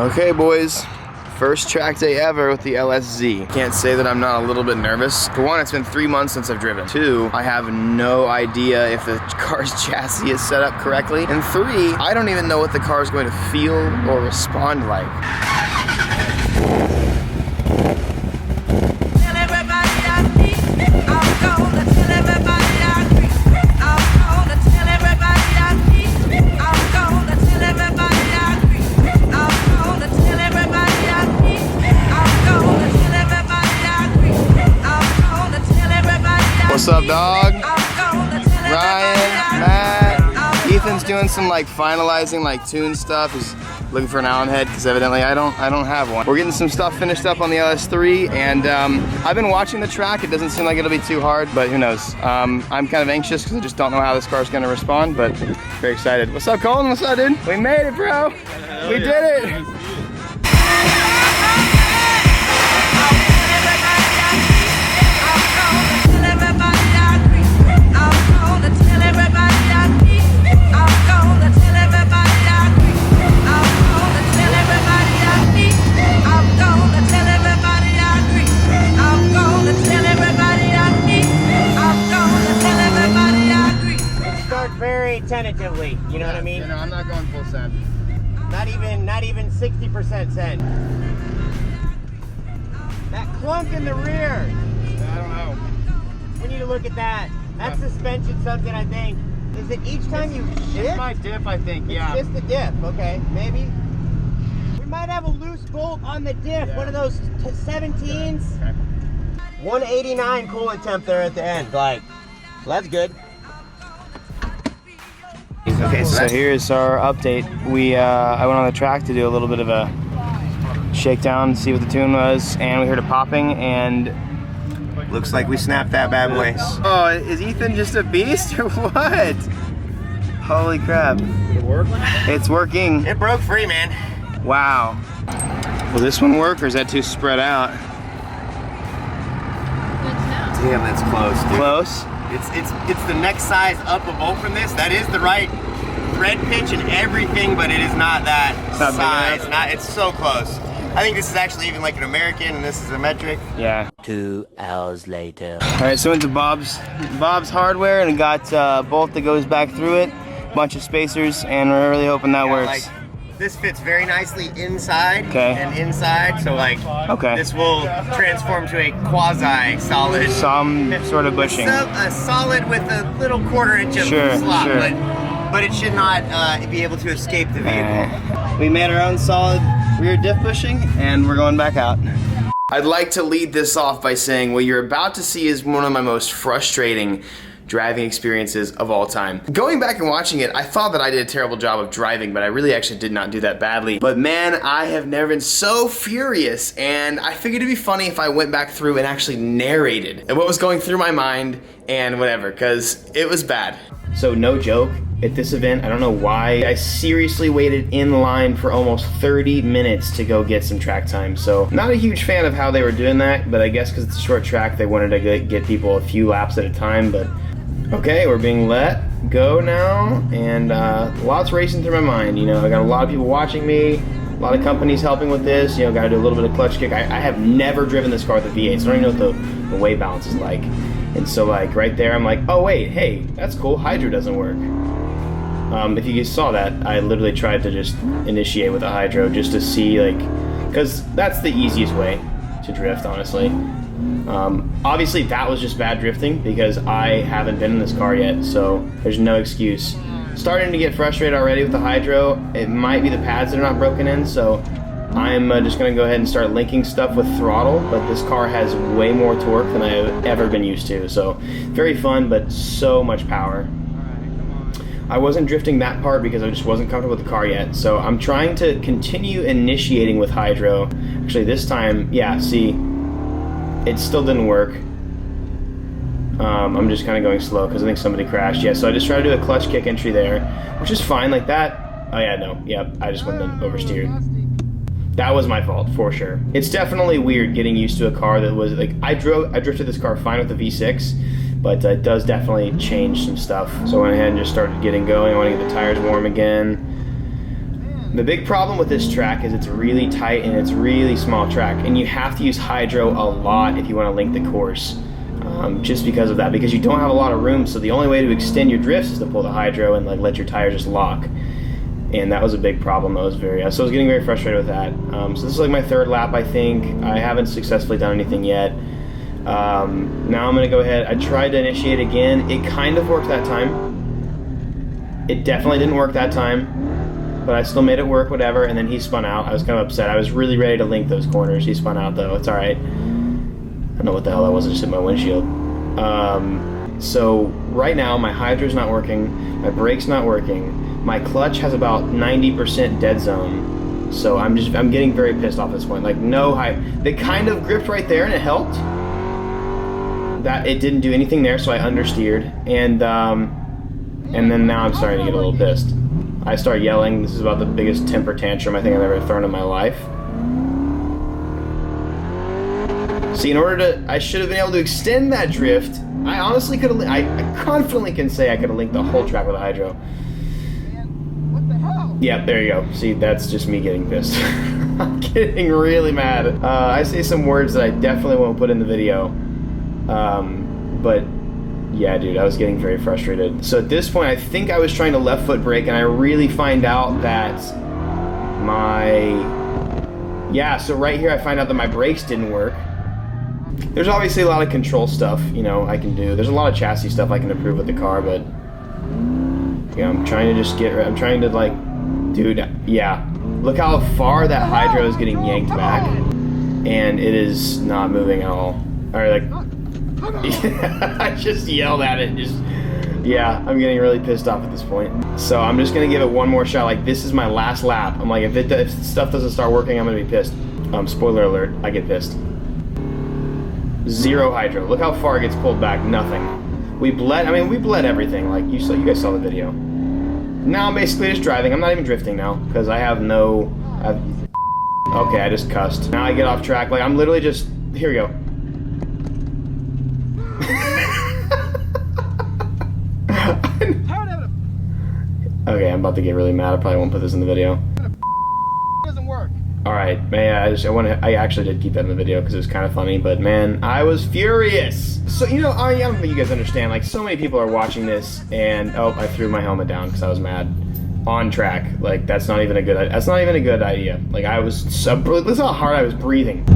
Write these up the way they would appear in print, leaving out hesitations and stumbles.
Okay, boys. First track day ever with the LSZ. Can't say that I'm not a little bit nervous. For one, it's been 3 months since I've driven. 2, I have no idea if the car's chassis is set up correctly. And 3, I don't even know what the car is going to feel or respond like. What's up, dog? Ryan, Matt, Ethan's doing some like finalizing like tune stuff. He's looking for an Allen head because evidently I don't have one. We're getting some stuff finished up on the LS3, and I've been watching the track. It doesn't seem like it'll be too hard, but who knows? I'm kind of anxious because I just don't know how this car's gonna respond, but very excited. What's up, Colin? What's up, dude? We made it, bro. We did it. Tentatively, you know what I mean? You know, I'm not going full send. Not even 60% send. That clunk in the rear. I don't know. We need to look at that. That's suspension something, I think. Is it each time you shift? It's my diff, I think, yeah. It's just the diff, okay, maybe. We might have a loose bolt on the diff, one of those 17s. Okay. 189 coolant temp there at the end, like, well, that's good. Okay, so here's our update. I went on the track to do a little bit of a shakedown, see what the tune was, and we heard it popping, and Looks like we snapped that bad boy. oh, is Ethan just a beast or what? Holy crap. Did it work? It's working. It broke free, man. Wow. Will this one work, or is that too spread out? Damn, that's close, dude. Close? It's the next size up a bolt from this. That is the right thread pitch and everything, but it is not that size. It's so close. I think this is actually even like an American, and this is a metric. Yeah. 2 hours later. All right, so went to Bob's Hardware and got a bolt that goes back through it, a bunch of spacers, and we're really hoping that works. Like, this fits very nicely inside and inside, so like this will transform to a quasi-solid. Some sort of bushing. A solid with a little 1/4 inch of slop, but it should not be able to escape the vehicle. We made our own solid rear diff bushing, and we're going back out. I'd like to lead this off by saying what you're about to see is one of my most frustrating driving experiences of all time. Going back and watching it, I thought that I did a terrible job of driving, but I really actually did not do that badly. But man, I have never been so furious, and I figured it'd be funny if I went back through and actually narrated and what was going through my mind and whatever, because it was bad. So no joke, at this event, I don't know why, I seriously waited in line for almost 30 minutes to go get some track time. So not a huge fan of how they were doing that, but I guess because it's a short track, they wanted to get people a few laps at a time. But okay, we're being let go now, and lots racing through my mind. You know, I got a lot of people watching me, a lot of companies helping with this. You know, got to do a little bit of clutch kick. I have never driven this car with a V8, so I don't even know what the weight balance is like. And so like right there, I'm like, oh wait, hey, that's cool, hydro doesn't work. If you guys saw that, I literally tried to just initiate with a hydro just to see, like, because that's the easiest way to drift, honestly. Obviously that was just bad drifting because I haven't been in this car yet, so there's no excuse. Starting to get frustrated already with the hydro. It might be the pads that are not broken in, so I'm just gonna go ahead and start linking stuff with throttle, but this car has way more torque than I've ever been used to, so very fun, but so much power. I wasn't drifting that part because I just wasn't comfortable with the car yet, so I'm trying to continue initiating with hydro. Actually this time, yeah, see, it still didn't work. I'm just kind of going slow because I think somebody crashed. Yeah, so I just tried to do a clutch kick entry there, which is fine like that. Oh yeah, no, yep, I just went and oversteered. That was my fault, for sure. It's definitely weird getting used to a car that was, like, I drifted this car fine with the V6, but it does definitely change some stuff. So I went ahead and just started getting going. I want to get the tires warm again. The big problem with this track is it's really tight and it's really small track, and you have to use hydro a lot if you want to link the course, just because of that, because you don't have a lot of room. So the only way to extend your drifts is to pull the hydro and like let your tires just lock. And that was a big problem. So I was getting very frustrated with that. So this is like my third lap, I think. I haven't successfully done anything yet. Now I'm gonna go ahead. I tried to initiate again. It kind of worked that time. It definitely didn't work that time, but I still made it work, whatever. And then he spun out. I was kind of upset. I was really ready to link those corners. He spun out though. It's all right. I don't know what the hell that was. I just hit my windshield. So right now my hydro's not working. My brake's not working. My clutch has about 90% dead zone. So I'm getting very pissed off at this point. Like no high. They kind of gripped right there and it helped. That it didn't do anything there, so I understeered, and then now I'm starting to get a little pissed. I start yelling. This is about the biggest temper tantrum I think I've ever thrown in my life. See, I should have been able to extend that drift. I honestly could have. I confidently can say I could have linked the whole track with a hydro. What the hell? Yeah, there you go. See, that's just me getting pissed. I'm getting really mad. I say some words that I definitely won't put in the video. But yeah, dude, I was getting very frustrated. So at this point, I think I was trying to left foot brake, and I really find out that so right here I find out that my brakes didn't work. There's obviously a lot of control stuff, you know, I can do. There's a lot of chassis stuff I can improve with the car, but yeah, I'm trying to like, dude, yeah. Look how far that hydro is getting yanked back, and it is not moving at all. Or like, I just yelled at it. Yeah, I'm getting really pissed off at this point. So I'm just gonna give it one more shot. Like, this is my last lap. I'm like, if stuff doesn't start working, I'm gonna be pissed. Spoiler alert, I get pissed. Zero hydro. Look how far it gets pulled back. Nothing. We bled everything. Like you guys saw the video. Now I'm basically just driving. I'm not even drifting now because I have no. Okay, I just cussed. Now I get off track. Like I'm literally just. Here we go. Okay, I'm about to get really mad. I probably won't put this in the video. Doesn't work. All right, man. I actually did keep that in the video because it was kind of funny. But man, I was furious. So you know, I don't think you guys understand. Like, so many people are watching this, and I threw my helmet down because I was mad. On track, like that's not even a good idea. Like this is how hard I was breathing.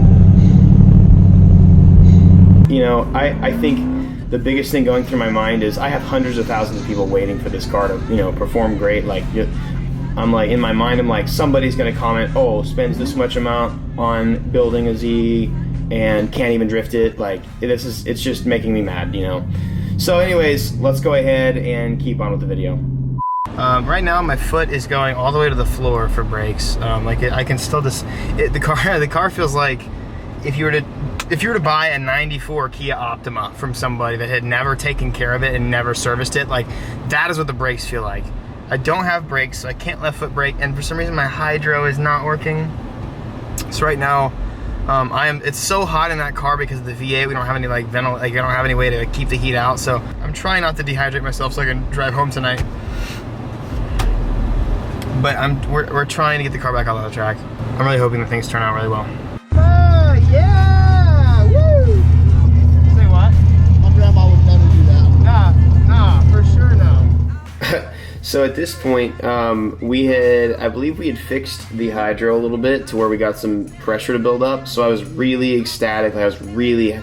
You know, I think the biggest thing going through my mind is I have hundreds of thousands of people waiting for this car to, you know, perform great. Like, I'm like, in my mind, I'm like, somebody's gonna comment, oh, spends this much amount on building a Z and can't even drift it. Like, it's just making me mad, you know? So anyways, let's go ahead and keep on with the video. Right now my foot is going all the way to the floor for brakes. I can still the car feels like if you were to buy a 94 Kia Optima from somebody that had never taken care of it and never serviced it, like that is what the brakes feel like. I don't have brakes, so I can't left foot brake, and for some reason my hydro is not working. So right now, it's so hot in that car because of the V8. We don't have any I don't have any way to keep the heat out. So I'm trying not to dehydrate myself so I can drive home tonight. But we're trying to get the car back out on the track. I'm really hoping that things turn out really well. Yeah! Woo! Say what? My grandma would never do that. Nah, for sure no. So at this point, I believe we had fixed the hydro a little bit to where we got some pressure to build up. So I was really ecstatic. I was really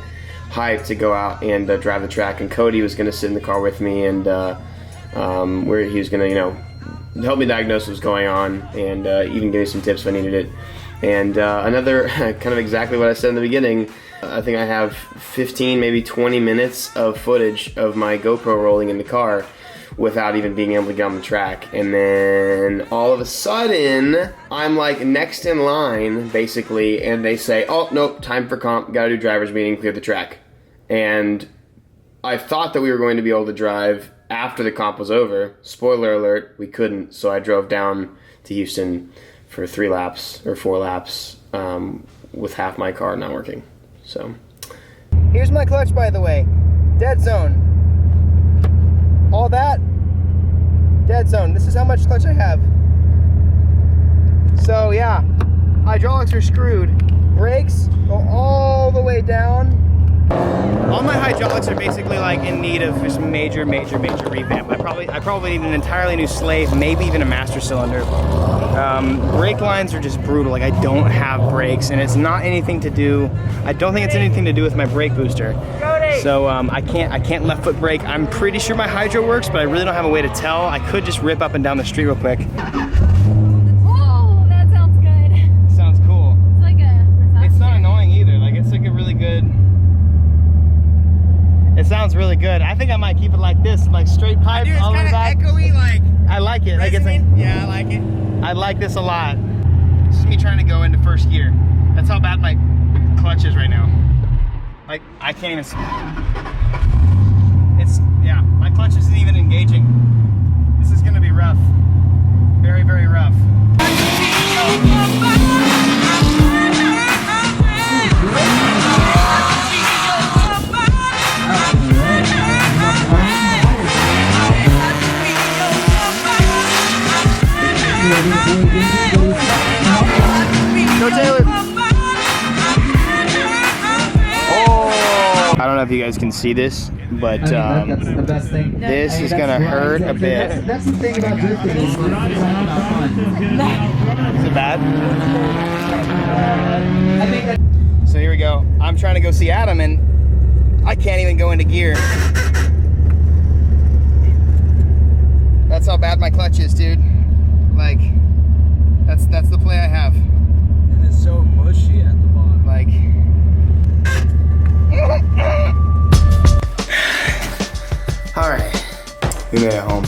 hyped to go out and drive the track. And Cody was going to sit in the car with me, and where he was going to, you know, help me diagnose what was going on, and even give me some tips if I needed it. And another, kind of exactly what I said in the beginning, I think I have 15, maybe 20 minutes of footage of my GoPro rolling in the car without even being able to get on the track. And then all of a sudden, I'm like next in line, basically, and they say, oh, nope, time for comp, gotta do driver's meeting, clear the track. And I thought that we were going to be able to drive after the comp was over. Spoiler alert, we couldn't, so I drove down to Houston for 4 laps with half my car not working. So Here's my clutch, by the way. Dead zone. All that, dead zone. This is how much clutch I have. So yeah, hydraulics are screwed. Brakes go all the way down. All my hydraulics are basically like in need of just major revamp. I probably need an entirely new slave, maybe even a master cylinder. Brake lines are just brutal. Like I don't have brakes, and it's not anything to do. I don't think it's anything to do with my brake booster. So I can't left foot brake. I'm pretty sure my hydro works, but I really don't have a way to tell. I could just rip up and down the street real quick. Oh, that sounds good. Sounds cool. It's like a. It's not annoying either. Like it's like a really good. It sounds really good. I think I might keep it like this, like straight pipe all the way back. It's kind of echoey, like. I like it. Like it's like, yeah, I like it. I like this a lot. This is me trying to go into first gear. That's how bad my clutch is right now. Like I can't even. It's yeah. My clutch isn't even engaging. This is gonna be rough. Very, very rough. Go Taylor! Oh! I don't know if you guys can see this, but that's the best thing. this is gonna hurt a bit. That's the thing about drifting. It's not fun. Is it bad? I think that. So here we go. I'm trying to go see Adam and I can't even go into gear. That's how bad my clutch is, dude. Like, that's the play I have. And it's so mushy at the bottom. Like, all right, we made it home.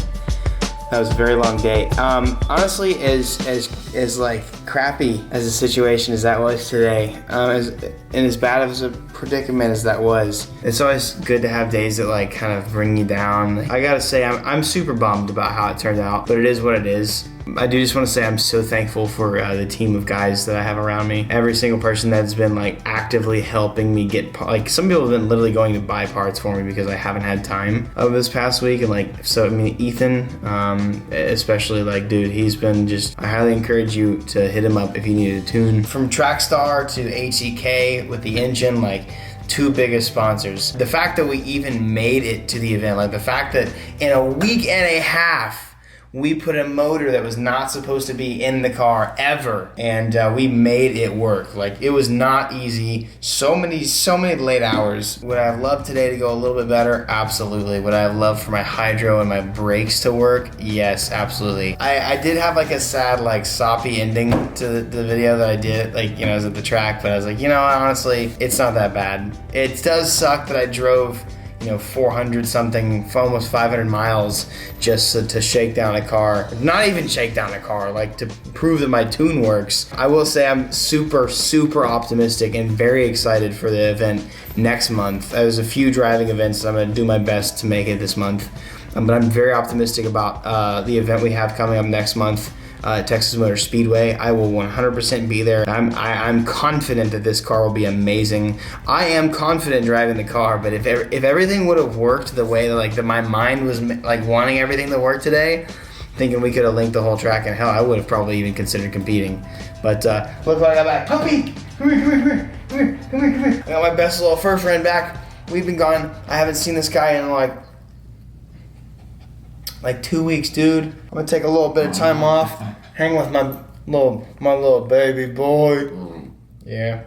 That was a very long day. Honestly, as like crappy as the situation as that was today, and as bad as a predicament as that was, it's always good to have days that like kind of bring you down. I gotta say, I'm super bummed about how it turned out, but it is what it is. I do just want to say I'm so thankful for the team of guys that I have around me. Every single person that's been like actively helping me get like some people have been literally going to buy parts for me because I haven't had time over this past week. And like, so I mean, Ethan, especially, like, dude, he's been just. I highly encourage you to hit him up if you need a tune. From Trackstar to HEK with the engine, like. Two biggest sponsors. The fact that we even made it to the event, like the fact that in a week and a half we put a motor that was not supposed to be in the car ever, and we made it work. Like, it was not easy. So many late hours. Would I have loved today to go a little bit better? Absolutely. Would I have loved for my hydro and my brakes to work? Yes, absolutely. I did have like a sad, like soppy ending to the video that I did. Like, you know, I was at the track, but I was like, you know, honestly, it's not that bad. It does suck that I drove, you know, 400 something, almost 500 miles just to shake down a car. Not even shake down a car, like to prove that my tune works. I will say I'm super optimistic and very excited for the event next month. There's a few driving events that I'm gonna do my best to make it this month. But I'm very optimistic about the event we have coming up next month. Texas Motor Speedway. I will 100% be there. I'm confident that this car will be amazing. I am confident driving the car, but if everything would have worked the way that my mind was like wanting everything to work today, thinking we could have linked the whole track, and hell, I would have probably even considered competing. But look what I got back. Puppy! Come here. I got my best little fur friend back. We've been gone. I haven't seen this guy in like 2 weeks, dude. I'm gonna take a little bit of time off, hang with my little baby boy. Yeah.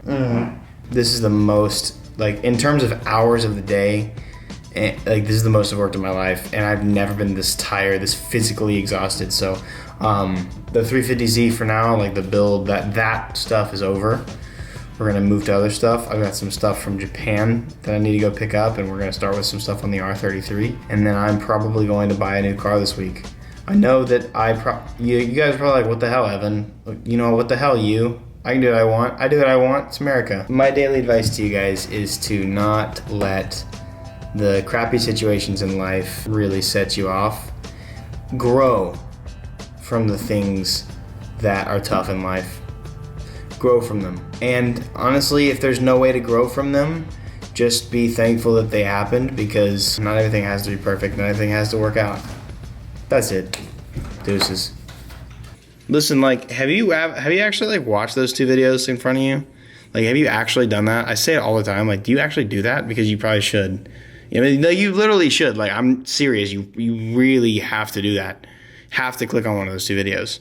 This is the most, like, in terms of hours of the day, like, this is the most I've worked in my life, and I've never been this tired, this physically exhausted. So the 350Z for now, like the build, that stuff is over. We're gonna move to other stuff. I've got some stuff from Japan that I need to go pick up, and we're gonna start with some stuff on the R33. And then I'm probably going to buy a new car this week. I know that you guys are probably like, what the hell, Evan? You know, what the hell, you? I can do what I want. I do what I want. It's America. My daily advice to you guys is to not let the crappy situations in life really set you off. Grow from the things that are tough in life. Grow from them. And honestly, if there's no way to grow from them, just be thankful that they happened, because not everything has to be perfect, not everything has to work out. That's it. Deuces. Listen, like, have you actually like watched those 2 videos in front of you? Like, have you actually done that? I say it all the time. Like, do you actually do that? Because you probably should. You know, no, you literally should. Like, I'm serious. You really have to do that. Have to click on one of those 2 videos.